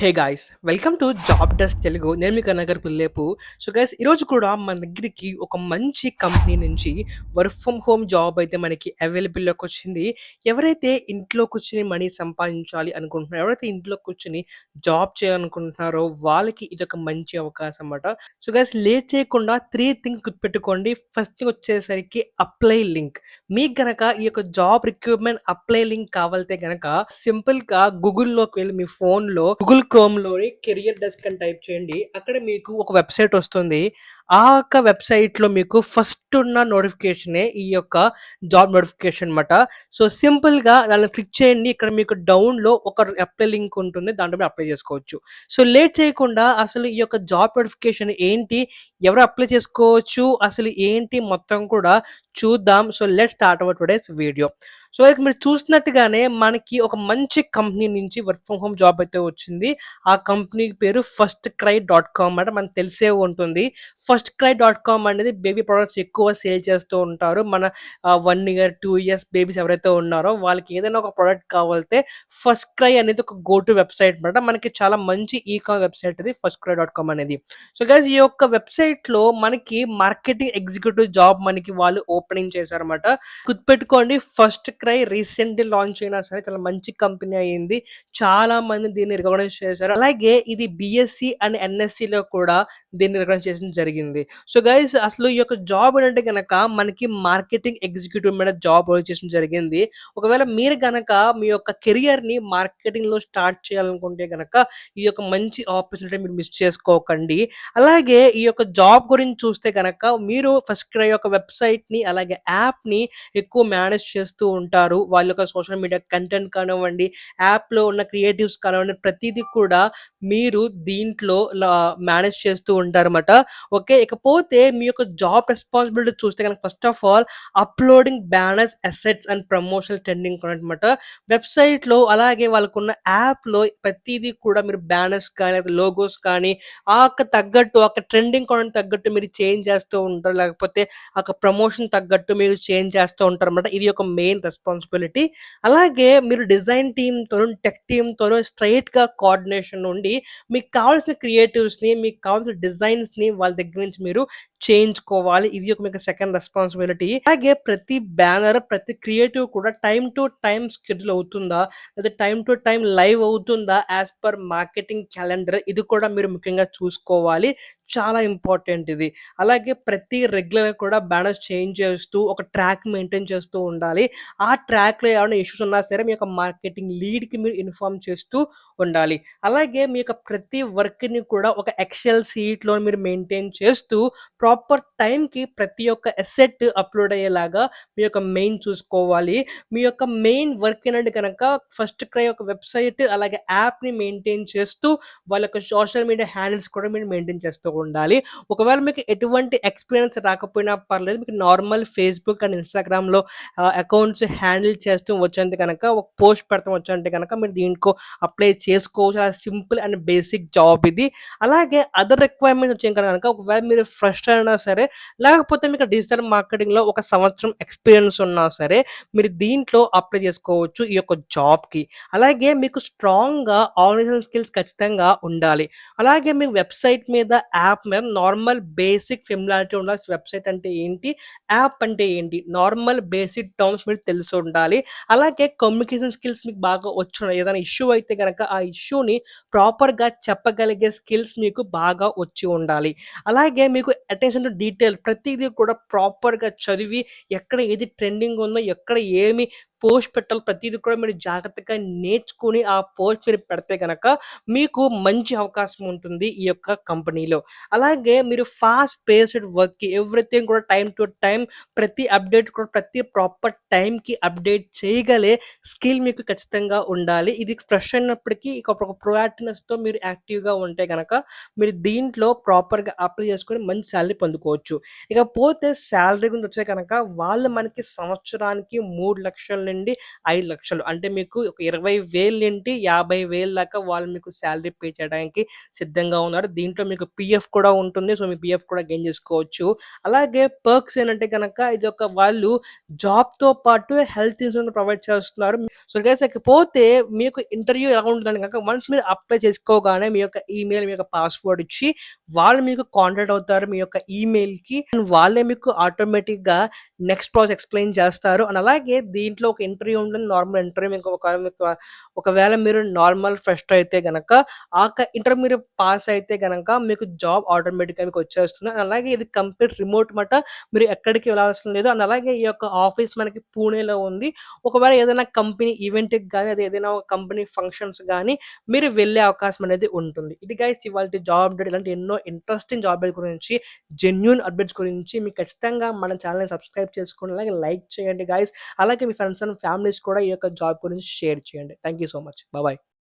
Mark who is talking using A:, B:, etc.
A: Hey guys! Welcome to job desk Telugu. నేను మీ కనగర్ పిల్లేపు. So guys ఈరోజు కూడా మన దగ్గరికి ఒక మంచి కంపెనీ నుంచి వర్క్ ఫ్రమ్ హోమ్ జాబ్ అయితే మనకి అవైలబుల్‌లోకి వచ్చింది. ఎవరైతే ఇంట్లో కూర్చొని మనీ సంపాదించాలి అనుకుంటున్నారో, ఎవరైతే ఇంట్లో కూర్చొని జాబ్ చేయాలనుకుంటున్నారో వాళ్ళకి ఇదొక మంచి అవకాశం అన్నమాట. సో గైస్ లేట్ చేయకుండా 3 థింగ్స్ గుర్తుపెట్టుకోండి. ఫస్ట్ థింగ్ వచ్చేసరికి అప్లై లింక్. మీకు గనక ఈ యొక్క జాబ్ రిక్రూట్‌మెంట్ అప్లై లింక్ కావాలితే గనక సింపుల్‌గా గూగుల్‌లోకి వెళ్లి మీ ఫోన్‌లో గూగుల్ క్రోమ్‌లోని కెరియర్ డెస్క్ అని టైప్ చేయండి. అక్కడ మీకు ఒక వెబ్‌సైట్ వస్తుంది. ఆ యొక్క వెబ్‌సైట్‌లో మీకు ఫస్ట్ ఉన్న నోటిఫికేషనే ఈ యొక్క జాబ్ నోటిఫికేషన్ మాట. సో సింపుల్‌గా దాన్ని క్లిక్ చేయండి. ఇక్కడ మీకు డౌన్‌లో ఒక అప్లై లింక్ ఉంటుంది. దాంట్లో మీరు అప్లై చేసుకోవచ్చు. సో లేట్ చేయకుండా అసలు ఈ యొక్క జాబ్ నోటిఫికేషన్ ఏంటి? ఎవరు అప్లై చేసుకోవచ్చు? అసలు ఏంటి మొత్తం కూడా చూద్దాం. So let's start our today's video. So ఇక మీరు చూస్తున్నట్టుగానే మనకి ఒక మంచి కంపెనీ నుంచి వర్క్ ఫ్రమ్ హోమ్ జాబ్ అయితే వచ్చింది. ఆ కంపెనీ పేరు ఫస్ట్ క్రై డాట్ కామ్ అంటే మనకు తెలిసే ఉంటుంది. ఫస్ట్ క్రై డాట్ కామ్ అనేది బేబీ ప్రొడక్ట్స్ ఎక్కువ సేల్ చేస్తూ ఉంటారు. మన 1 ఇయర్, 2 ఇయర్స్ బేబీస్ ఎవరైతే ఉన్నారో వాళ్ళకి ఏదైనా ఒక ప్రొడక్ట్ కావాలితే ఫస్ట్ క్రై అనేది ఒక గో టు వెబ్‌సైట్ మాట. మనకి చాలా మంచి ఈ-కామర్స్ వెబ్‌సైట్ ఇది ఫస్ట్ క్రై డాట్ కామ్ అనేది. సో గైస్ ఈ యొక్క వెబ్‌సైట్‌లో మనకి మార్కెటింగ్ ఎగ్జిక్యూటివ్ జాబ్ మనకి వాళ్ళు ఓపెనింగ్ చేశారన్నమాట. గుర్తుపెట్టుకోండి ఫస్ట్ క్రై రీసెంట్‌లీ లాంచ్ అయినా సరే చాలా మంచి కంపెనీ అయింది. చాలా మంది దీన్ని రికగ్నైజ్ చేశారు. అలాగే ఇది బీఎస్సీ అండ్ ఎన్ఎస్సీలో కూడా దీన్ని రికగ్నైజ్ చేయడం జరిగింది. సో గైస్ అసలు ఈ యొక్క జాబ్ ఏంటంటే గనక మనకి మార్కెటింగ్ ఎగ్జిక్యూటివ్ మీద జాబ్ చేయడం జరిగింది. ఒకవేళ మీరు గనక మీ యొక్క కెరియర్‌ని మార్కెటింగ్‌లో స్టార్ట్ చేయాలనుకుంటే గనక ఈ యొక్క మంచి ఆపర్చునిటీ మీరు మిస్ చేసుకోకండి. అలాగే ఈ యొక్క జాబ్ గురించి చూస్తే గనక మీరు ఫస్ట్ క్రై యొక్క వెబ్‌సైట్‌ని అలాగే యాప్‌ని ఎక్కువ మేనేజ్ చేస్తూ ఉంటారు. వాళ్ళ యొక్క సోషల్ మీడియా కంటెంట్ కానివ్వండి, యాప్‌లో ఉన్న క్రియేటివ్స్ కానివ్వండి, ప్రతీది కూడా మీరు దీంట్లో మేనేజ్ చేస్తూ ఉంటారన్నమాట. ఓకే. ఇకపోతే మీ యొక్క జాబ్ రెస్పాన్సిబిలిటీ చూస్తే గనక first of all uploading banners, assets and promotional trending అన్నమాట. వెబ్‌సైట్‌లో అలాగే వాళ్ళకున్న యాప్‌లో ప్రతీది కూడా మీరు బ్యానర్స్ కానీ, లోగోస్ కానీ తగ్గట్టు ట్రెండింగ్ కంటెంట్ తగ్గట్టు మీరు చేంజ్ చేస్తూ ఉంటారు. లేకపోతే ప్రమోషన్ తగ్గట్టు మీరు చేంజ్ చేస్తూ ఉంటారన్నమాట. ఇది ఒక మెయిన్ రెస్పాన్సిబిలిటీ. అలాగే మీరు డిజైన్ టీమ్‌తోను, టెక్ టీమ్‌తోను స్ట్రెయిట్‌గా కోఆర్డినేషన్ ఉండి మీకు కావాల్సిన క్రియేటివ్స్‌ని, మీకు కావాల్సిన డిజైన్స్‌ని వాళ్ళ దగ్గర నుంచి మీరు చేయించుకోవాలి. ఇది ఒక మీకు సెకండ్ రెస్పాన్సిబిలిటీ. అలాగే ప్రతి బ్యానర్, ప్రతి క్రియేటివ్ కూడా టైమ్ టు టైమ్ షెడ్యూల్ అవుతుందా? లేదా టైమ్ టు టైమ్ లైవ్ అవుతుందా? యాస్ పర్ మార్కెటింగ్ క్యాలెండర్ ఇది కూడా మీరు ముఖ్యంగా చూసుకోవాలి. చాలా ఇంపార్టెంట్ ఇది. అలాగే ప్రతి రెగ్యులర్‌గా కూడా బ్యానర్స్ చేంజ్ చేస్తూ ఒక ట్రాక్ మెయింటైన్ చేస్తూ ఉండాలి. ఆ ట్రాక్‌లో ఏమైనా ఇష్యూస్ ఉన్నా సరే మీ యొక్క మార్కెటింగ్ లీడ్‌కి మీరు ఇన్ఫార్మ్ చేస్తూ ఉండాలి. అలాగే మీ యొక్క ప్రతి వర్క్‌ని కూడా ఒక ఎక్సెల్ షీట్‌లో మీరు మెయింటైన్ చేస్తూ ప్రాపర్ టైంకి ప్రతి ఒక్క అసెట్ అప్‌లోడ్ అయ్యేలాగా మీ యొక్క మెయిన్ చూసుకోవాలి. మీ యొక్క మెయిన్ వర్క్ ఏంటంటే గనక ఫస్ట్ క్రై యొక్క వెబ్‌సైట్ అలాగే యాప్‌ని మెయింటైన్ చేస్తూ వాళ్ళ యొక్క సోషల్ మీడియా హ్యాండిల్స్ కూడా మీరు మెయింటైన్ చేస్తూ ఉండాలి. ఒకవేళ మీకు ఎటువంటి ఎక్స్‌పీరియన్స్ రాకపోయినా పర్లేదు. మీకు నార్మల్ ఫేస్‌బుక్ అండ్ ఇన్‌స్టాగ్రామ్‌లో అకౌంట్స్ హ్యాండిల్ చేస్తూ వచ్చంటే గనక ఒక పోస్ట్ పెడతాం వచ్చంటే గనక మీరు దీనికో అప్లై చేసుకోవచ్చు. చాలా సింపుల్ అండ్ బేసిక్ జాబ్ ఇది. అలాగే అదర్ రిక్వైర్మెంట్స్ వచ్చాయి కనుక ఒకవేళ మీరు ఫ్రెషర్ అయినా సరే, లేకపోతే మీకు డిజిటల్ మార్కెటింగ్‌లో ఒక సంవత్సరం ఎక్స్‌పీరియన్స్ ఉన్నా సరే, మీరు దీంట్లో అప్లై చేసుకోవచ్చు ఈ యొక్క జాబ్‌కి. అలాగే మీకు స్ట్రాంగ్‌గా ఆర్గనైజేషన్ స్కిల్స్ ఖచ్చితంగా ఉండాలి. అలాగే మీ వెబ్‌సైట్ మీద, యాప్ మీద నార్మల్ బేసిక్ ఫెమిలారిటీ ఉండాలి. వెబ్‌సైట్ అంటే ఏంటి? యాప్ అంటే ఏంటి? నార్మల్ బేసిక్ టర్మ్స్ మీకు తెలిసి ఉండాలి. అలాగే కమ్యూనికేషన్ స్కిల్స్ మీకు బాగా వచ్చుండాలి. ఏదైనా ఇష్యూ అయితే గనక ఆ ఇష్యూని ప్రాపర్‌గా చెప్పగలిగే స్కిల్స్ మీకు బాగా వచ్చి ఉండాలి. అలాగే మీకు అటెన్షన్ టు డీటెయిల్ ప్రతీదీ కూడా ప్రాపర్‌గా చదివి ఎక్కడ ఏది ట్రెండింగ్ ఉందో, ఎక్కడ ఏమి పోస్ట్ పెట్టాలో ప్రతీది కూడా మీరు జాగ్రత్తగా నేర్చుకొని ఆ పోస్ట్ మీరు పెడితే గనక మీకు మంచి అవకాశం ఉంటుంది ఈ యొక్క కంపెనీలో. అలాగే మీరు ఫాస్ట్ పేస్డ్ వర్క్‌కి ఎవ్రీథింగ్ కూడా టైమ్ టు టైమ్ ప్రతి అప్డేట్ కూడా ప్రతి ప్రాపర్ టైంకి అప్డేట్ చేయగలే స్కిల్ మీకు ఖచ్చితంగా ఉండాలి. ఇది ఫ్రెష్ అయినప్పటికీ ఒక ప్రొయాక్టివ్‌నెస్‌తో మీరు యాక్టివ్‌గా ఉంటే గనక మీరు దీంట్లో ప్రాపర్‌గా అప్లై చేసుకొని మంచి సాలరీ పొందుకోవచ్చు. ఇకపోతే సాలరీ గురించి వచ్చే కనుక వాళ్ళు మనకి సంవత్సరానికి 3,00,000 నుండి 5,00,000 అంటే మీకు ఒక 20,000 నుండి 50,000 దాకా వాళ్ళు మీకు సాలరీ పే చేయడానికి సిద్ధంగా ఉన్నారు. దీంట్లో మీకు పీఎఫ్ కూడా ఉంటుంది. సో, మీ పీఎఫ్ కూడా గెయిన్ చేసుకోవచ్చు. అలాగే పర్క్స్ ఏంటంటే గనక ఇది ఒక వాళ్ళు జాబ్‌తో పాటు హెల్త్ ఇన్స్యూరెన్స్ ప్రొవైడ్ చేస్తున్నారు. సో, గైస్ ఇకపోతే మీకు ఇంటర్వ్యూ ఎలా ఉంటుందంటే గనక వన్స్ మీరు అప్లై చేసుకోగానే మీ యొక్క ఈమెయిల్, మీ యొక్క పాస్‌వర్డ్ ఇచ్చి వాళ్ళు మీకు కాంటాక్ట్ అవుతారు మీ యొక్క ఈమెయిల్‌కి. అండ్ వాళ్ళే మీకు ఆటోమేటిక్‌గా నెక్స్ట్ ప్రాసెస్ ఎక్స్‌ప్లెయిన్ చేస్తారు. అండ్ అలాగే దీంట్లో ఒక ఇంటర్వ్యూ ఉంటుంది. నార్మల్ ఇంటర్వ్యూ మీకు ఒకవేళ మీరు నార్మల్ ఫ్రెషర్ అయితే గనక ఇంటర్వ్యూ మీరు పాస్ అయితే గనక మీకు జాబ్ ఆటోమేటిక్‌గా మీకొచ్చేస్తుంది. అండ్ అలాగే ఇది కంప్లీట్ రిమోట్ మాట. మీరు ఎక్కడికి వెళ్ళాల్సిన లేదు. అండ్ అలాగే ఈ యొక్క ఆఫీస్ మనకి పూణేలో ఉంది. ఒకవేళ ఏదైనా కంపెనీ ఈవెంట్‌కి గాని, అది ఏదైనా ఒక కంపెనీ ఫంక్షన్స్ గాని మీరు వెళ్ళే అవకాశం అనేది ఉంటుంది. ఇది గైస్ ఇవాల్టి జాబ్ అప్డేట్. ఇలాంటి ఎన్నో ఇంట్రెస్టింగ్ జాబ్ అప్డేట్ గురించి, జెన్యూన్ అప్డేట్స్ గురించి మీకు ఖచ్చితంగా మన ఛానెల్‌ని సబ్స్క్రైబ్ చేసుకోండి. అలాగే లైక్ చేయండి గైస్. అలాగే మీ ఫ్రెండ్స్ అండ్ ఫ్యామిలీస్ కూడా ఈ యొక్క జాబ్ గురించి షేర్ చేయండి. Thank you so much. Bye.